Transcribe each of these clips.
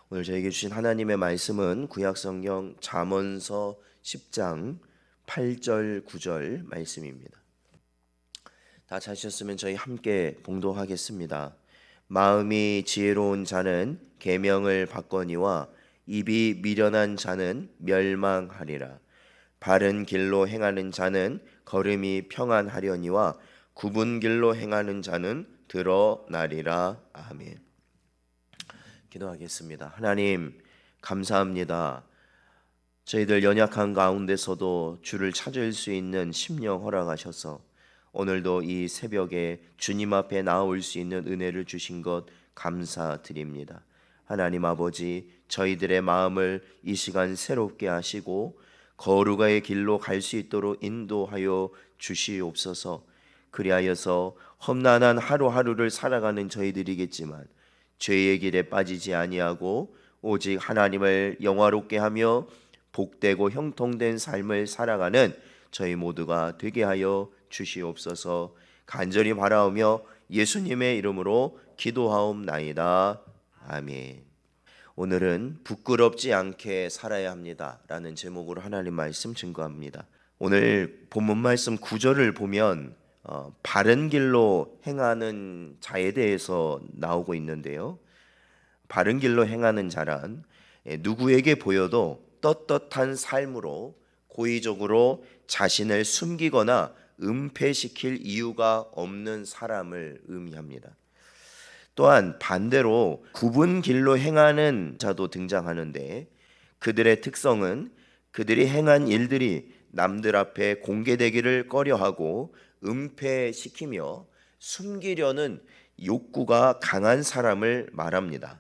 오늘 저에게 주신 하나님의 말씀은 구약성경 잠언서 10장 8절 9절 말씀입니다. 다 찾으셨으면 저희 함께 봉독하겠습니다. 마음이 지혜로운 자는 계명을 받거니와 입이 미련한 자는 멸망하리라. 바른 길로 행하는 자는 걸음이 평안하려니와 굽은 길로 행하는 자는 드러나리라. 아멘. 기도하겠습니다. 하나님 감사합니다. 저희들 연약한 가운데서도 주를 찾을 수 있는 심령 허락하셔서 오늘도 이 새벽에 주님 앞에 나올 수 있는 은혜를 주신 것 감사드립니다. 하나님 아버지, 저희들의 마음을 이 시간 새롭게 하시고 거룩의 길로 갈 수 있도록 인도하여 주시옵소서. 그리하여서 험난한 하루하루를 살아가는 저희들이겠지만 죄의 길에 빠지지 아니하고 오직 하나님을 영화롭게 하며 복되고 형통된 삶을 살아가는 저희 모두가 되게 하여 주시옵소서. 간절히 바라오며 예수님의 이름으로 기도하옵나이다. 아멘. 오늘은 부끄럽지 않게 살아야 합니다 라는 제목으로 하나님 말씀 증거합니다. 오늘 본문 말씀 9절을 보면 바른 길로 행하는 자에 대해서 나오고 있는데요. 바른 길로 행하는 자란 누구에게 보여도 떳떳한 삶으로 고의적으로 자신을 숨기거나 은폐시킬 이유가 없는 사람을 의미합니다. 또한 반대로 굽은 길로 행하는 자도 등장하는데 그들의 특성은 그들이 행한 일들이 남들 앞에 공개되기를 꺼려하고 은폐시키며 숨기려는 욕구가 강한 사람을 말합니다.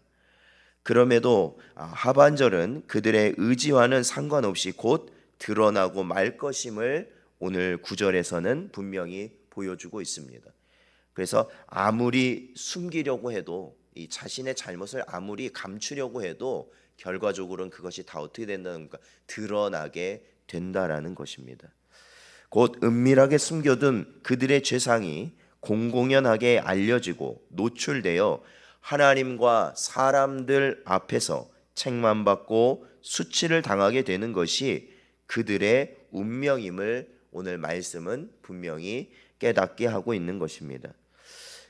그럼에도 하반절은 그들의 의지와는 상관없이 곧 드러나고 말 것임을 오늘 9절에서는 분명히 보여주고 있습니다. 그래서 아무리 숨기려고 해도 이 자신의 잘못을 아무리 감추려고 해도 결과적으로는 그것이 다 어떻게 된다는 가 드러나게 된다라는 것입니다. 곧 은밀하게 숨겨둔 그들의 죄상이 공공연하게 알려지고 노출되어 하나님과 사람들 앞에서 책망받고 수치를 당하게 되는 것이 그들의 운명임을 오늘 말씀은 분명히 깨닫게 하고 있는 것입니다.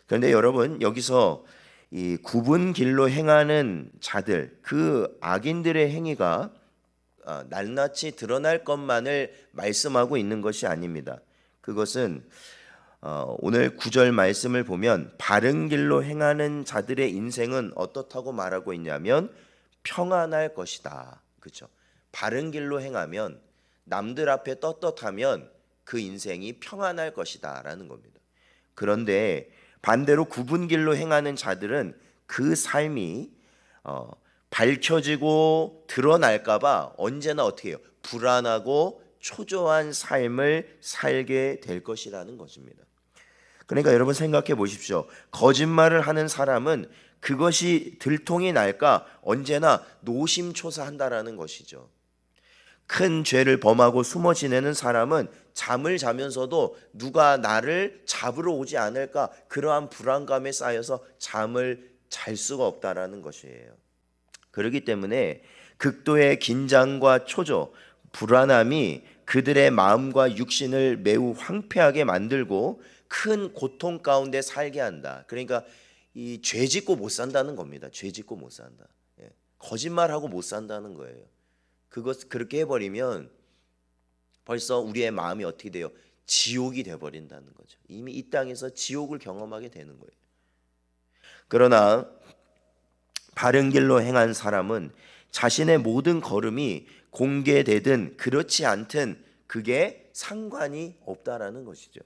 그런데 여러분, 여기서 이 굽은 길로 행하는 자들, 그 악인들의 행위가 낱낱이 드러날 것만을 말씀하고 있는 것이 아닙니다. 그것은 오늘 9절 말씀을 보면 바른 길로 행하는 자들의 인생은 어떻다고 말하고 있냐면 평안할 것이다. 그렇죠? 바른 길로 행하면 남들 앞에 떳떳하면 그 인생이 평안할 것이다 라는 겁니다. 그런데 반대로 굽은 길로 행하는 자들은 그 삶이 밝혀지고 드러날까 봐 언제나 어떻게 해요? 불안하고 초조한 삶을 살게 될 것이라는 것입니다. 그러니까 여러분 생각해 보십시오. 거짓말을 하는 사람은 그것이 들통이 날까 언제나 노심초사한다라는 것이죠. 큰 죄를 범하고 숨어 지내는 사람은 잠을 자면서도 누가 나를 잡으러 오지 않을까 그러한 불안감에 쌓여서 잠을 잘 수가 없다라는 것이에요. 그렇기 때문에 극도의 긴장과 초조, 불안함이 그들의 마음과 육신을 매우 황폐하게 만들고 큰 고통 가운데 살게 한다. 그러니까 이 죄 짓고 못 산다는 겁니다. 죄 짓고 못 산다. 거짓말하고 못 산다는 거예요. 그렇게 해버리면 벌써 우리의 마음이 어떻게 돼요? 지옥이 돼버린다는 거죠. 이미 이 땅에서 지옥을 경험하게 되는 거예요. 그러나 바른 길로 행한 사람은 자신의 모든 걸음이 공개되든 그렇지 않든 그게 상관이 없다라는 것이죠.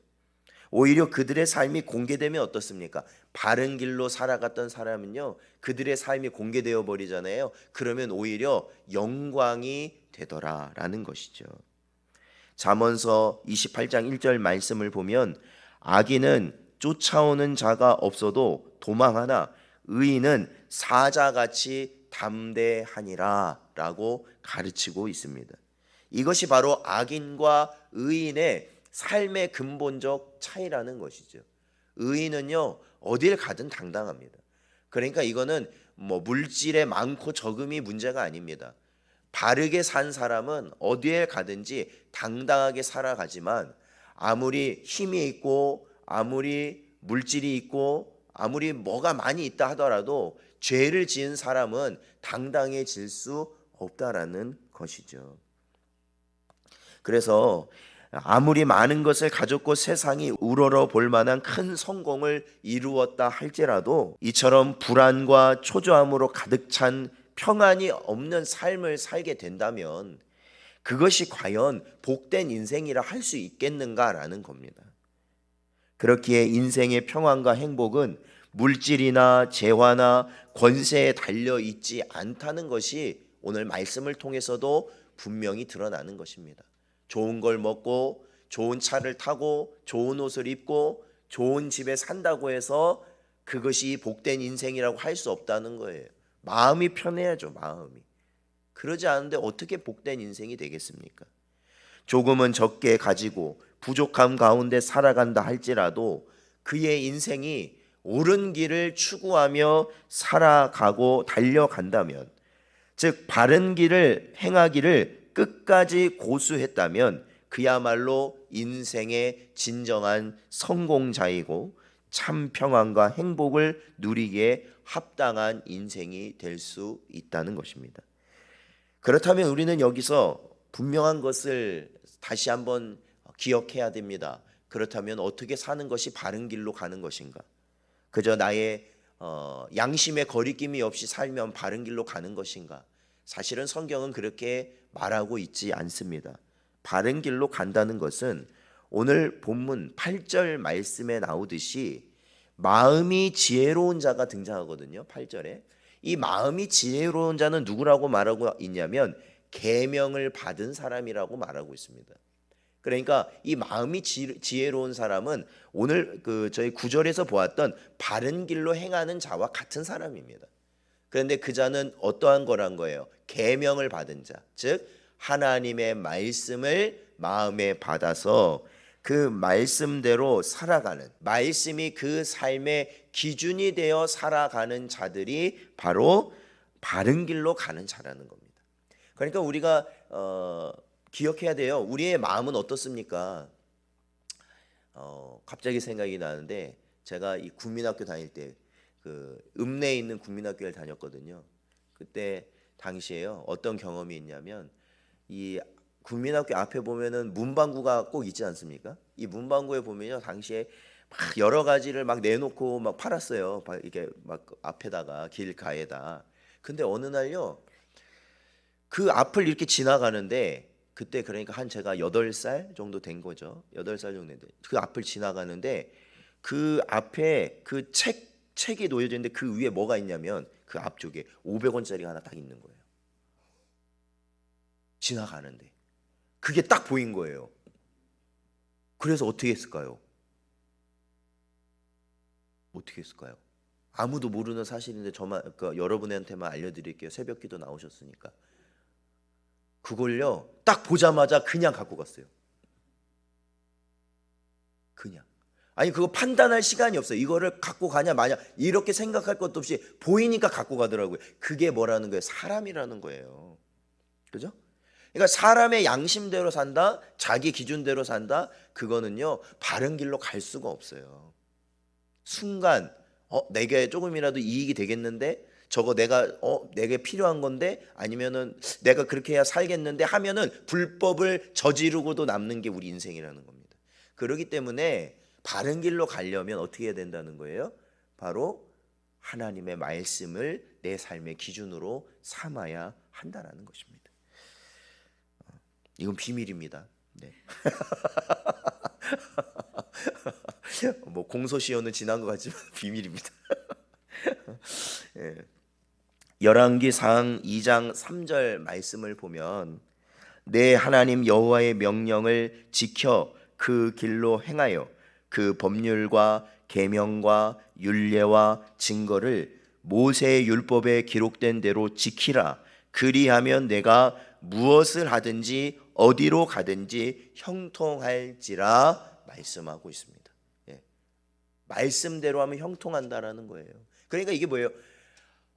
오히려 그들의 삶이 공개되면 어떻습니까? 바른 길로 살아갔던 사람은요, 그들의 삶이 공개되어 버리잖아요. 그러면 오히려 영광이 되더라라는 것이죠. 잠언서 28장 1절 말씀을 보면 악인은 쫓아오는 자가 없어도 도망하나 의인은 사자같이 담대하니라 라고 가르치고 있습니다. 이것이 바로 악인과 의인의 삶의 근본적 차이라는 것이죠. 의인은요 어딜 가든 당당합니다. 그러니까 이거는 뭐 물질의 많고 적음이 문제가 아닙니다. 바르게 산 사람은 어디에 가든지 당당하게 살아가지만 아무리 힘이 있고 아무리 물질이 있고 아무리 뭐가 많이 있다 하더라도 죄를 지은 사람은 당당해질 수 없다라는 것이죠. 그래서 아무리 많은 것을 가졌고 세상이 우러러 볼 만한 큰 성공을 이루었다 할지라도 이처럼 불안과 초조함으로 가득 찬 평안이 없는 삶을 살게 된다면 그것이 과연 복된 인생이라 할 수 있겠는가라는 겁니다. 그렇기에 인생의 평안과 행복은 물질이나 재화나 권세에 달려 있지 않다는 것이 오늘 말씀을 통해서도 분명히 드러나는 것입니다. 좋은 걸 먹고 좋은 차를 타고 좋은 옷을 입고 좋은 집에 산다고 해서 그것이 복된 인생이라고 할 수 없다는 거예요. 마음이 편해야죠. 마음이. 그러지 않은데 어떻게 복된 인생이 되겠습니까? 조금은 적게 가지고 부족함 가운데 살아간다 할지라도 그의 인생이 옳은 길을 추구하며 살아가고 달려간다면, 즉 바른 길을 행하기를 끝까지 고수했다면 그야말로 인생의 진정한 성공자이고 참 평안과 행복을 누리기에 합당한 인생이 될 수 있다는 것입니다. 그렇다면 우리는 여기서 분명한 것을 다시 한번 기억해야 됩니다. 그렇다면 어떻게 사는 것이 바른 길로 가는 것인가? 그저 나의 양심의 거리낌이 없이 살면 바른 길로 가는 것인가? 사실은 성경은 그렇게 말하고 있지 않습니다. 바른 길로 간다는 것은 오늘 본문 8절 말씀에 나오듯이 마음이 지혜로운 자가 등장하거든요. 8절에. 이 마음이 지혜로운 자는 누구라고 말하고 있냐면 계명을 받은 사람이라고 말하고 있습니다. 그러니까 이 마음이 지혜로운 사람은 오늘 저희 9절에서 보았던 바른 길로 행하는 자와 같은 사람입니다. 그런데 그 자는 어떠한 거란 거예요? 계명을 받은 자, 즉 하나님의 말씀을 마음에 받아서 그 말씀대로 살아가는, 말씀이 그 삶의 기준이 되어 살아가는 자들이 바로 바른 길로 가는 자라는 겁니다. 그러니까 우리가 기억해야 돼요. 우리의 마음은 어떻습니까? 갑자기 생각이 나는데 제가 이 국민학교 다닐 때 그 읍내에 있는 국민학교를 다녔거든요. 그때 당시에요. 어떤 경험이 있냐면 이 국민학교 앞에 보면은 문방구가 꼭 있지 않습니까? 이 문방구에 보면요, 당시에 막 여러 가지를 막 내놓고 막 팔았어요. 이게 막 앞에다가 길가에다. 근데 어느 날요, 그 앞을 이렇게 지나가는데 그때 그러니까 한 제가 8살 정도 된 거죠. 8살 정도 됐는데 그 앞을 지나가는데 그 앞에 그 책이 놓여져 있는데 그 위에 뭐가 있냐면 그 앞쪽에 500원짜리가 하나 딱 있는 거예요. 지나가는데 그게 딱 보인 거예요. 그래서 어떻게 했을까요? 어떻게 했을까요? 아무도 모르는 사실인데 저만, 그러니까 여러분한테만 알려드릴게요. 새벽기도 나오셨으니까. 그걸요 딱 보자마자 그냥 갖고 갔어요. 그냥. 아니 그거 판단할 시간이 없어요. 이거를 갖고 가냐 마냐 이렇게 생각할 것도 없이 보이니까 갖고 가더라고요. 그게 뭐라는 거예요? 사람이라는 거예요. 그죠? 그러니까 사람의 양심대로 산다, 자기 기준대로 산다, 그거는요 바른 길로 갈 수가 없어요. 순간 내게 조금이라도 이익이 되겠는데, 저거 내게 필요한 건데, 아니면은 내가 그렇게 해야 살겠는데 하면은 불법을 저지르고도 남는 게 우리 인생이라는 겁니다. 그렇기 때문에 바른 길로 가려면 어떻게 해야 된다는 거예요? 바로 하나님의 말씀을 내 삶의 기준으로 삼아야 한다라는 것입니다. 이건 비밀입니다. 네. 뭐 공소시효는 지난 것 같지만 비밀입니다. 예. 열왕기상 2장 3절 말씀을 보면 내 하나님 여호와의 명령을 지켜 그 길로 행하여 그 법률과 계명과 율례와 증거를 모세의 율법에 기록된 대로 지키라. 그리하면 내가 무엇을 하든지 어디로 가든지 형통할지라 말씀하고 있습니다. 예. 말씀대로 하면 형통한다라는 거예요. 그러니까 이게 뭐예요?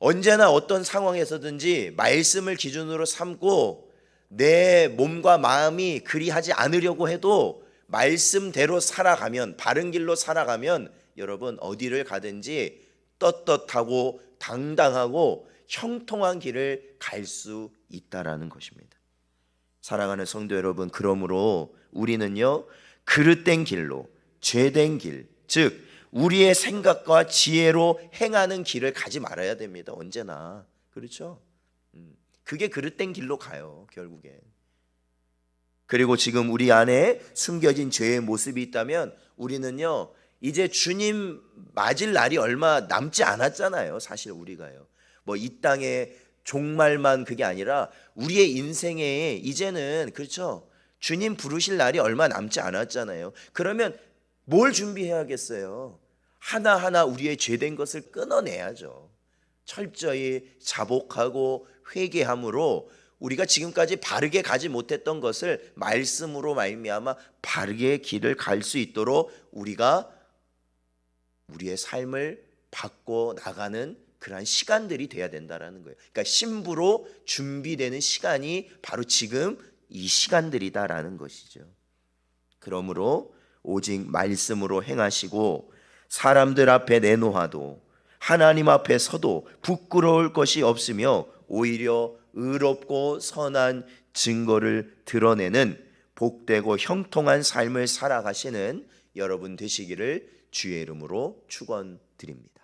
언제나 어떤 상황에서든지 말씀을 기준으로 삼고 내 몸과 마음이 그리하지 않으려고 해도 말씀대로 살아가면, 바른 길로 살아가면 여러분 어디를 가든지 떳떳하고 당당하고 형통한 길을 갈 수 있다라는 것입니다. 사랑하는 성도 여러분, 그러므로 우리는요 그릇된 길로, 죄된 길, 즉 우리의 생각과 지혜로 행하는 길을 가지 말아야 됩니다. 언제나. 그렇죠? 그게 그릇된 길로 가요, 결국엔. 그리고 지금 우리 안에 숨겨진 죄의 모습이 있다면 우리는요 이제 주님 맞을 날이 얼마 남지 않았잖아요. 사실 우리가요. 뭐 이 땅에 종말만 그게 아니라 우리의 인생에 이제는, 그렇죠, 주님 부르실 날이 얼마 남지 않았잖아요. 그러면 뭘 준비해야겠어요? 하나하나 우리의 죄된 것을 끊어내야죠. 철저히 자복하고 회개함으로 우리가 지금까지 바르게 가지 못했던 것을 말씀으로 말미암아 바르게 길을 갈 수 있도록 우리가 우리의 삶을 바꿔 나가는 그러한 시간들이 돼야 된다라는 거예요. 그러니까 신부로 준비되는 시간이 바로 지금 이 시간들이다라는 것이죠. 그러므로 오직 말씀으로 행하시고 사람들 앞에 내놓아도 하나님 앞에 서도 부끄러울 것이 없으며 오히려 의롭고 선한 증거를 드러내는 복되고 형통한 삶을 살아가시는 여러분 되시기를 주의 이름으로 축원드립니다.